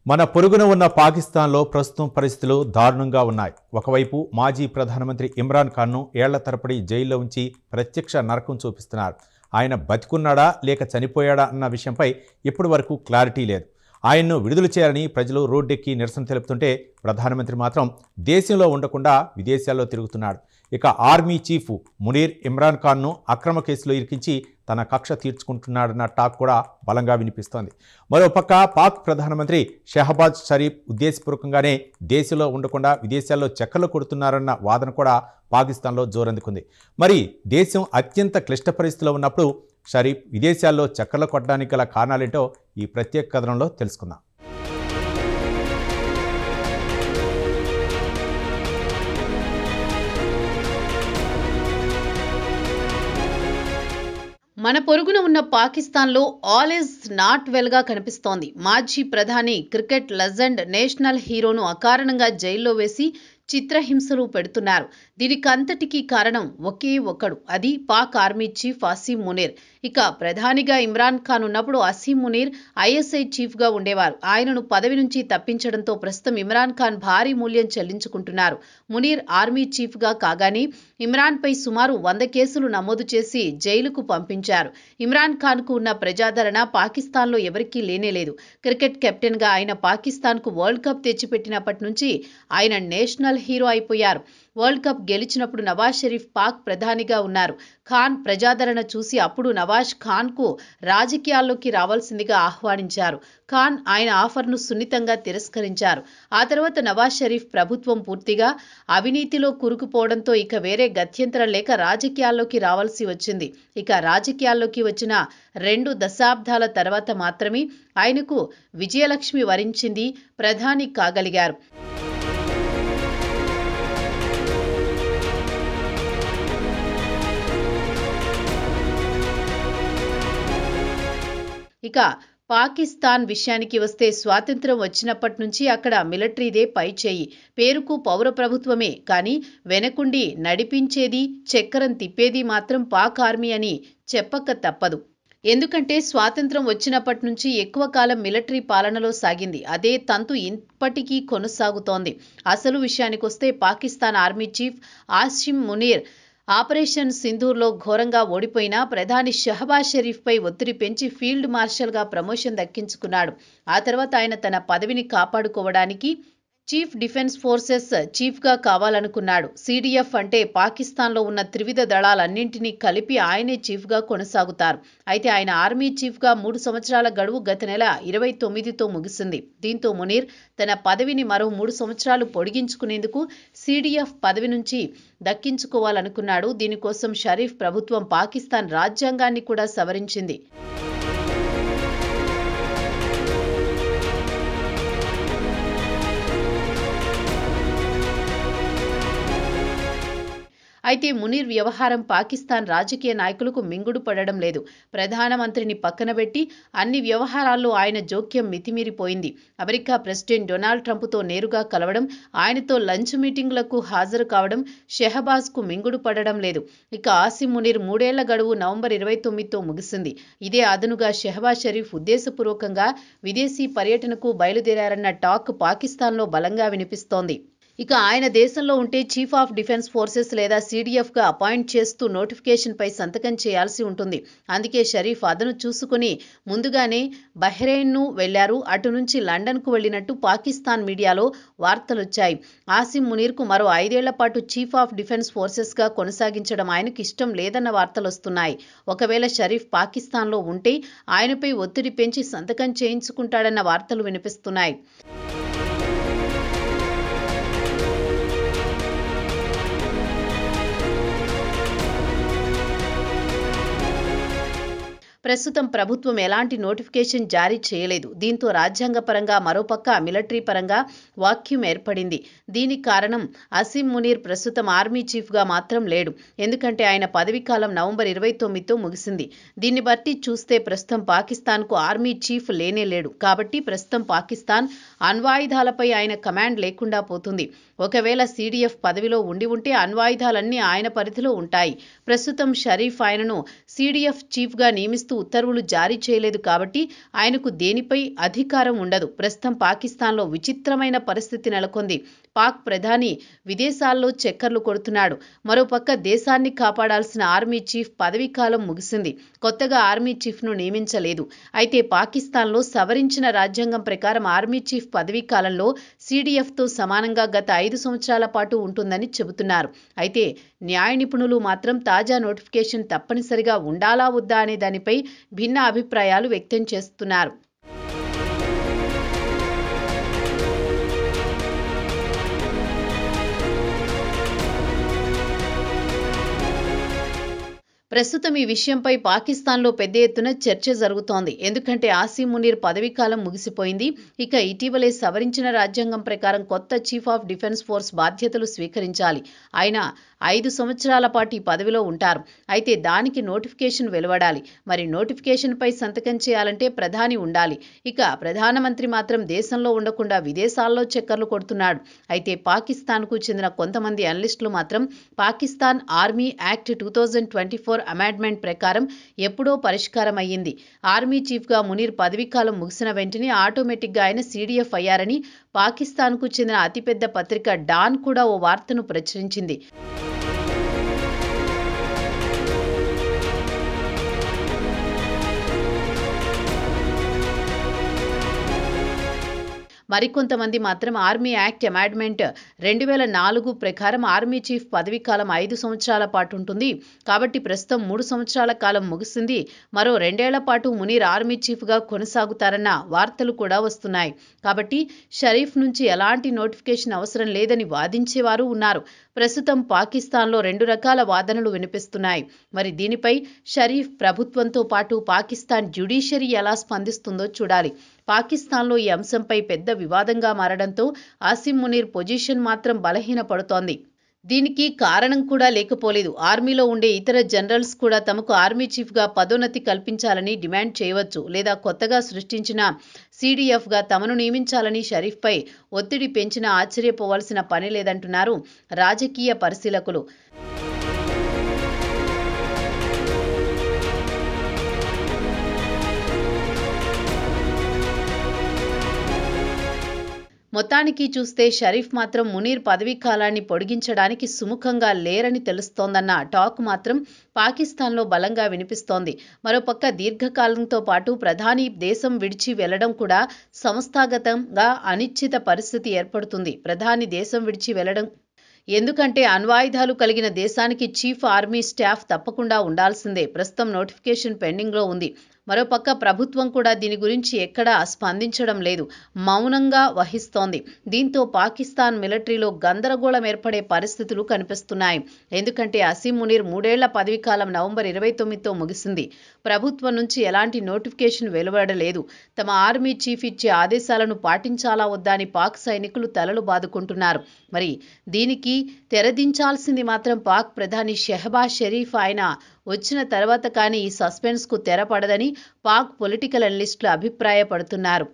మన పొరుగున ఉన్న పాకిస్తాన్లో ప్రస్తుతం పరిస్థితులు దారుణంగా ఉన్నాయి. ఒకవైపు మాజీ ప్రధానమంత్రి ఇమ్రాన్ ఖాన్ను ఏళ్ల తరబడి జైల్లో ఉంచి ప్రత్యక్ష నరకం చూపిస్తున్నారు. ఆయన బతికున్నాడా లేక చనిపోయాడా అన్న విషయంపై ఇప్పటి వరకు క్లారిటీ లేదు. ఆయన్ను విడుదల చేయాలని ప్రజలు రోడ్డెక్కి నిరసన తెలుపుతుంటే ప్రధానమంత్రి మాత్రం దేశంలో ఉండకుండా విదేశాల్లో తిరుగుతున్నాడు. ఇక ఆర్మీ చీఫ్ మునీర్ ఇమ్రాన్ ఖాన్ను అక్రమ కేసులో ఇరికించి తన కక్ష తీర్చుకుంటున్నాడన్న టాక్ కూడా బలంగా వినిపిస్తోంది. మరోపక్క పాక్ ప్రధానమంత్రి షహబాజ్ షరీఫ్ ఉద్దేశపూర్వకంగానే దేశంలో ఉండకుండా విదేశాల్లో చక్కర్లు కొడుతున్నారన్న వాదన కూడా పాకిస్తాన్లో జోరందుకుంది. మరి దేశం అత్యంత క్లిష్ట పరిస్థితిలో ఉన్నప్పుడు షరీఫ్ విదేశాల్లో చక్కర్లు కొట్టడానికి గల కారణాలేంటో ఈ ప్రత్యేక కథనంలో తెలుసుకుందాం. మన పొరుగున ఉన్న పాకిస్తాన్లో ఆల్ ఈజ్ నాట్ వెల్గా కనిపిస్తోంది. మాజీ ప్రధాని, క్రికెట్ లెజెండ్, నేషనల్ హీరోను అకారణంగా జైల్లో వేసి చిత్రహింసలు పెడుతున్నారు. దీనికంతటికీ కారణం ఒకే ఒక్కడు, అది పాక్ ఆర్మీ చీఫ్ అసీం మునీర్. ఇక ప్రధానిగా ఇమ్రాన్ ఖాన్ ఉన్నప్పుడు అసీం మునీర్ ఐఎస్ఐ చీఫ్గా ఉండేవారు. ఆయనను పదవి నుంచి తప్పించడంతో ప్రస్తుతం ఇమ్రాన్ ఖాన్ భారీ మూల్యం చెల్లించుకుంటున్నారు. మునీర్ ఆర్మీ చీఫ్గా కాగానే ఇమ్రాన్పై సుమారు 100 కేసులు నమోదు చేసి జైలుకు పంపించారు. ఇమ్రాన్ ఖాన్కు ఉన్న ప్రజాదరణ పాకిస్తాన్లో ఎవరికీ లేనేలేదు. క్రికెట్ కెప్టెన్గా ఆయన పాకిస్తాన్కు వరల్డ్ కప్ తెచ్చిపెట్టినప్పటి నుంచి ఆయన నేషనల్ హీరో అయిపోయారు. వరల్డ్ కప్ గెలిచినప్పుడు నవాజ్ షరీఫ్ పాక్ ప్రధానిగా ఉన్నారు. ఖాన్ ప్రజాదరణ చూసి అప్పుడు నవాజ్ ఖాన్కు రాజకీయాల్లోకి రావాల్సిందిగా ఆహ్వానించారు. ఖాన్ ఆయన ఆఫర్ను సున్నితంగా తిరస్కరించారు. ఆ తర్వాత నవాజ్ షరీఫ్ ప్రభుత్వం పూర్తిగా అవినీతిలో కూరుకుపోవడంతో ఇక వేరే గత్యంతరం లేక రాజకీయాల్లోకి రావాల్సి వచ్చింది. ఇక రాజకీయాల్లోకి వచ్చిన 2 దశాబ్దాల తర్వాత మాత్రమే ఆయనకు విజయలక్ష్మి వరించింది, ప్రధాని కాగలిగారు. ఇక పాకిస్తాన్ విషయానికి వస్తే స్వాతంత్ర్యం వచ్చినప్పటి నుంచి అక్కడ మిలిటరీదే పైచేయి. పేరుకు పౌర ప్రభుత్వమే, కానీ వెనకుండి నడిపించేది, చక్రం తిప్పేది మాత్రం పాక్ ఆర్మీ అని చెప్పక తప్పదు. ఎందుకంటే స్వాతంత్ర్యం వచ్చినప్పటి నుంచి ఎక్కువ కాలం మిలిటరీ పాలనలో సాగింది. అదే తంతు ఇప్పటికీ కొనసాగుతోంది. అసలు విషయానికొస్తే Pakistan army chief Asim Munir operation సింధూర్లో ఘోరంగా ఓడిపోయినా ప్రధాని షహబాజ్ షరీఫ్పై ఒత్తిడి పెంచి ఫీల్డ్ మార్షల్గా ప్రమోషన్ దక్కించుకున్నాడు. ఆ తర్వాత ఆయన తన పదవిని కాపాడుకోవడానికి చీఫ్ డిఫెన్స్ ఫోర్సెస్ చీఫ్గా కావాలనుకున్నాడు. సిడిఎఫ్ అంటే పాకిస్తాన్లో ఉన్న త్రివిధ దళాలన్నింటినీ కలిపి ఆయనే చీఫ్గా కొనసాగుతారు. అయితే ఆయన ఆర్మీ చీఫ్గా 3 సంవత్సరాల గడువు గత నెల 29తో ముగిసింది. దీంతో మునీర్ తన పదవిని మరో 3 సంవత్సరాలు పొడిగించుకునేందుకు సిడిఎఫ్ పదవి నుంచి దక్కించుకోవాలనుకున్నాడు. దీనికోసం షరీఫ్ ప్రభుత్వం పాకిస్తాన్ రాజ్యాంగాన్ని కూడా సవరించింది. అయితే మునీర్ వ్యవహారం పాకిస్తాన్ రాజకీయ నాయకులకు మింగుడు పడడం లేదు. ప్రధానమంత్రిని పక్కనబెట్టి అన్ని వ్యవహారాల్లో ఆయన జోక్యం మితిమీరిపోయింది. అమెరికా ప్రెసిడెంట్ డొనాల్డ్ ట్రంప్తో నేరుగా కలవడం, ఆయనతో లంచ్ మీటింగులకు హాజరు కావడం షెహబాజ్కు మింగుడు పడడం లేదు. ఇక అసీం మునీర్ 3 ఏళ్ల గడువు నవంబర్ 29తో ముగిసింది. ఇదే అదనుగా షెహబాజ్ షరీఫ్ ఉద్దేశపూర్వకంగా విదేశీ పర్యటనకు బయలుదేరారన్న టాక్ పాకిస్తాన్లో బలంగా వినిపిస్తోంది. ఇక ఆయన దేశంలో ఉంటే చీఫ్ ఆఫ్ డిఫెన్స్ ఫోర్సెస్ లేదా సిడిఎఫ్గా అపాయింట్ చేస్తూ నోటిఫికేషన్పై సంతకం చేయాల్సి ఉంటుంది. అందుకే షరీఫ్ అదను చూసుకుని ముందుగానే బహ్రెయిన్ను వెళ్లారు. అటు నుంచి లండన్కు వెళ్లినట్టు పాకిస్తాన్ మీడియాలో వార్తలొచ్చాయి. అసీం మునీర్కు మరో 5 ఏళ్ల పాటు చీఫ్ ఆఫ్ డిఫెన్స్ ఫోర్సెస్గా కొనసాగించడం ఆయనకు ఇష్టం లేదన్న వార్తలొస్తున్నాయి. ఒకవేళ షరీఫ్ పాకిస్తాన్లో ఉంటే ఆయనపై ఒత్తిడి పెంచి సంతకం చేయించుకుంటాడన్న వార్తలు వినిపిస్తున్నాయి. ప్రస్తుతం ప్రభుత్వం ఎలాంటి నోటిఫికేషన్ జారీ చేయలేదు. దీంతో రాజ్యాంగపరంగా మరోపక్క మిలిటరీ పరంగా వాక్యూమ్ ఏర్పడింది. దీనికి కారణం అసీం మునీర్ ప్రస్తుతం ఆర్మీ చీఫ్గా మాత్రం లేడు. ఎందుకంటే ఆయన పదవీకాలం నవంబర్ 29తో ముగిసింది. దీన్ని బట్టి చూస్తే ప్రస్తుతం పాకిస్తాన్కు ఆర్మీ చీఫ్ లేనే లేడు. కాబట్టి ప్రస్తుతం పాకిస్తాన్ అణ్వాయుధాలపై ఆయన కమాండ్ లేకుండా పోతుంది. ఒకవేళ సిడిఎఫ్ పదవిలో ఉంటే అణ్వాయుధాలన్నీ ఆయన పరిధిలో ఉంటాయి. ప్రస్తుతం షరీఫ్ ఆయనను సిడిఎఫ్ చీఫ్గా నియమిస్తూ ఉత్తర్వులు జారీ చేయలేదు కాబట్టి ఆయనకు దేనిపై అధికారం ఉండదు. ప్రస్తుతం పాకిస్తాన్లో విచిత్రమైన పరిస్థితి నెలకొంది. పాక్ ప్రధాని విదేశాల్లో చక్కర్లు కొడుతున్నాడు. మరోపక్క దేశాన్ని కాపాడాల్సిన ఆర్మీ చీఫ్ పదవీకాలం ముగిసింది. కొత్తగా ఆర్మీ చీఫ్ను నియమించలేదు. అయితే పాకిస్తాన్లో సవరించిన రాజ్యాంగం ప్రకారం ఆర్మీ చీఫ్ పదవీకాలంలో CDFతో సమానంగా గత 5 సంవత్సరాల పాటు ఉంటుందని చెబుతున్నారు. అయితే న్యాయ నిపుణులు మాత్రం తాజా నోటిఫికేషన్ తప్పనిసరిగా ఉండాలా వద్దా అనే దానిపై భిన్న అభిప్రాయాలు వ్యక్తం చేస్తున్నారు. ప్రస్తుతం ఈ విషయంపై పాకిస్తాన్లో పెద్ద ఎత్తున చర్చ జరుగుతోంది. ఎందుకంటే ఆసిం మునీర్ పదవీకాలం ముగిసిపోయింది. ఇక ఇటీవలే సవరించిన రాజ్యాంగం ప్రకారం కొత్త చీఫ్ ఆఫ్ డిఫెన్స్ ఫోర్స్ బాధ్యతలు స్వీకరించాలి. ఆయన 5 సంవత్సరాల పాటు ఈ పదవిలో ఉంటారు. అయితే దానికి నోటిఫికేషన్ వెలువడాలి. మరి నోటిఫికేషన్పై సంతకం చేయాలంటే ప్రధాని ఉండాలి. ఇక ప్రధానమంత్రి మాత్రం దేశంలో ఉండకుండా విదేశాల్లో చక్కర్లు కొడుతున్నాడు. అయితే పాకిస్తాన్కు చెందిన కొంతమంది అనలిస్టులు మాత్రం పాకిస్తాన్ ఆర్మీ యాక్ట్ 2024 అమెండ్మెంట్ ప్రకారం ఎప్పుడో పరిష్కారం అయ్యింది. ఆర్మీ చీఫ్గా మునీర్ పదవీకాలం ముగిసిన వెంటనే ఆటోమేటిక్గా ఆయన CDF అయ్యారని పాకిస్తాన్కు చెందిన అతిపెద్ద పత్రిక డాన్ కూడా ఓ వార్తను ప్రచురించింది. మరికొంతమంది మాత్రం ఆర్మీ యాక్ట్ అమెండ్మెంట్ 2004 ప్రకారం ఆర్మీ చీఫ్ పదవీకాలం 5 సంవత్సరాల పాటు ఉంటుంది. కాబట్టి ప్రస్తుతం 3 సంవత్సరాల కాలం ముగిసింది. మరో 2 ఏళ్ల పాటు మునీర్ ఆర్మీ చీఫ్గా కొనసాగుతారన్న వార్తలు కూడా వస్తున్నాయి. కాబట్టి షరీఫ్ నుంచి ఎలాంటి నోటిఫికేషన్ అవసరం లేదని వాదించేవారు ఉన్నారు. ప్రస్తుతం పాకిస్తాన్లో 2 రకాల వాదనలు వినిపిస్తున్నాయి. మరి దీనిపై షరీఫ్ ప్రభుత్వంతో పాటు పాకిస్తాన్ జ్యుడిషియరీ ఎలా స్పందిస్తుందో చూడాలి. పాకిస్తాన్లో ఈ అంశంపై పెద్ద వివాదంగా మారడంతో ఆసిం మునీర్ పొజిషన్ మాత్రం బలహీనపడుతోంది. దీనికి కారణం కూడా లేకపోలేదు. ఆర్మీలో ఉండే ఇతర జనరల్స్ కూడా తమకు ఆర్మీ చీఫ్గా పదోన్నతి కల్పించాలని డిమాండ్ చేయవచ్చు. లేదా కొత్తగా సృష్టించిన CDFగా తమను నియమించాలని షరీఫ్పై ఒత్తిడి పెంచినా ఆశ్చర్యపోవాల్సిన పని లేదంటున్నారు రాజకీయ పరిశీలకులు. మొత్తానికి చూస్తే షరీఫ్ మాత్రం మునీర్ పదవీ కాలాన్ని పొడిగించడానికి సుముఖంగా లేరని తెలుస్తోందన్న టాక్ మాత్రం పాకిస్తాన్లో బలంగా వినిపిస్తోంది. మరోపక్క దీర్ఘకాలంతో పాటు ప్రధాని దేశం విడిచి వెళ్లడం కూడా సంస్థాగతంగా అనిశ్చిత పరిస్థితి ఏర్పడుతుంది. ప్రధాని దేశం విడిచి వెళ్లడం ఎందుకంటే అణ్వాయుధాలు కలిగిన దేశానికి చీఫ్ ఆర్మీ స్టాఫ్ తప్పకుండా ఉండాల్సిందే. ప్రస్తుతం నోటిఫికేషన్ పెండింగ్లో ఉంది. మరోపక్క ప్రభుత్వం కూడా దీని గురించి ఎక్కడా స్పందించడం లేదు, మౌనంగా వహిస్తోంది. దీంతో పాకిస్తాన్ మిలిటరీలో గందరగోళం ఏర్పడే పరిస్థితులు కనిపిస్తున్నాయి. ఎందుకంటే ఆసిం మునీర్ 3 ఏళ్ల పదవీకాలం నవంబర్ 29తో ముగిసింది. ప్రభుత్వం నుంచి ఎలాంటి నోటిఫికేషన్ వెలువడలేదు. తమ ఆర్మీ చీఫ్ ఇచ్చే ఆదేశాలను పాటించాలా వద్దా అని పాక్ సైనికులు తలలు బాదుకుంటున్నారు. మరి దీనికి తెరదించాల్సింది మాత్రం పాక్ ప్రధాని షెహబాజ్ షరీఫ్. ఆయన వచ్చిన తర్వాత కానీ ఈ సస్పెన్స్కు తెరపడదని పాక్ పొలిటికల్ అనలిస్టులు అభిప్రాయపడుతున్నారు.